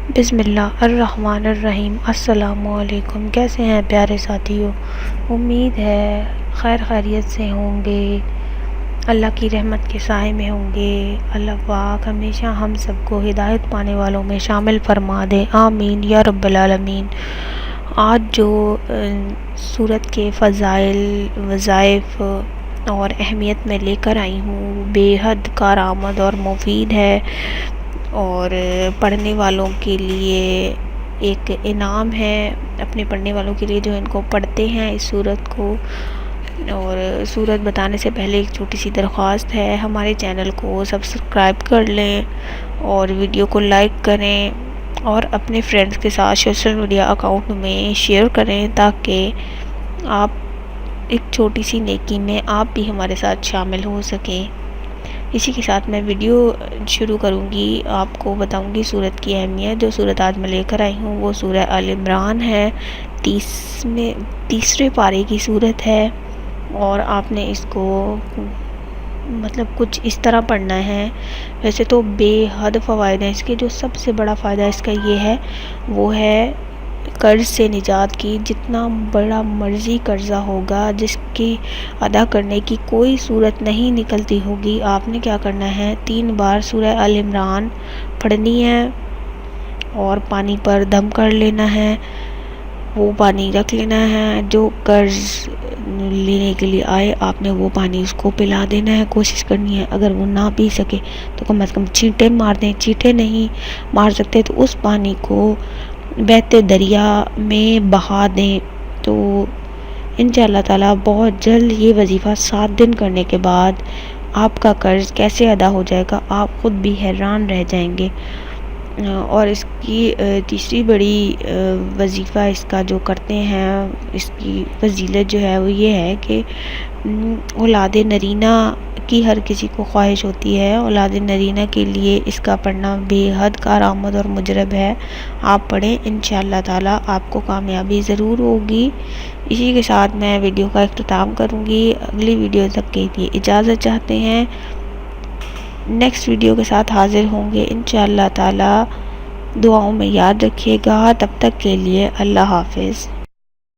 بسم اللہ الرحمن الرحیم۔ السلام علیکم، کیسے ہیں پیارے ساتھیوں؟ امید ہے خیر خیریت سے ہوں گے، اللہ کی رحمت کے سائے میں ہوں گے۔ اللہ پاک ہمیشہ ہم سب کو ہدایت پانے والوں میں شامل فرما دے، آمین یا رب العالمین۔ آج جو سورت کے فضائل، وظائف اور اہمیت میں لے کر آئی ہوں، بے حد کارآمد اور مفید ہے، اور پڑھنے والوں کے لیے ایک انعام ہے، اپنے پڑھنے والوں کے لیے جو ان کو پڑھتے ہیں اس سورت کو۔ اور سورت بتانے سے پہلے ایک چھوٹی سی درخواست ہے، ہمارے چینل کو سبسکرائب کر لیں اور ویڈیو کو لائک کریں اور اپنے فرینڈز کے ساتھ سوشل میڈیا اکاؤنٹ میں شیئر کریں، تاکہ آپ ایک چھوٹی سی نیکی میں آپ بھی ہمارے ساتھ شامل ہو سکیں۔ اسی کے ساتھ میں ویڈیو شروع کروں گی، آپ کو بتاؤں گی سورت کی اہمیت۔ جو سورت آج میں لے کر آئی ہوں وہ سورہ آل عمران ہے، تیسرے پارے کی سورت ہے، اور آپ نے اس کو کچھ اس طرح پڑھنا ہے۔ ویسے تو بے حد فوائد ہیں اس کے، جو سب سے بڑا فائدہ اس کا یہ ہے وہ ہے قرض سے نجات کی۔ جتنا بڑا مرضی قرضہ ہوگا، جس کی ادا کرنے کی کوئی صورت نہیں نکلتی ہوگی، آپ نے کیا کرنا ہے، 3 بار سورہ آل عمران پڑھنی ہے اور پانی پر دم کر لینا ہے، وہ پانی رکھ لینا ہے۔ جو قرض لینے کے لیے آئے، آپ نے وہ پانی اس کو پلا دینا ہے، کوشش کرنی ہے اگر وہ نہ پی سکے تو کم از کم چھینٹے مار دیں، چھینٹے نہیں مار سکتے تو اس پانی کو بہتے دریا میں بہا دیں۔ تو انشاءاللہ تعالی بہت جلد یہ وظیفہ 7 دن کرنے کے بعد آپ کا قرض کیسے ادا ہو جائے گا، آپ خود بھی حیران رہ جائیں گے۔ اور اس کی تیسری بڑی وظیفہ اس کا جو کرتے ہیں، اس کی فضیلت جو ہے وہ یہ ہے کہ اولاد نرینہ کی ہر کسی کو خواہش ہوتی ہے، اولاد نرینہ کے لیے اس کا پڑھنا بے حد کارآمد اور مجرب ہے۔ آپ پڑھیں، انشاءاللہ تعالی آپ کو کامیابی ضرور ہوگی۔ اسی کے ساتھ میں ویڈیو کا اختتام کروں گی، اگلی ویڈیو تک کے لیے اجازت چاہتے ہیں، نیکسٹ ویڈیو کے ساتھ حاضر ہوں گے انشاءاللہ تعالی۔ دعاؤں میں یاد رکھیے گا، تب تک کے لیے اللہ حافظ۔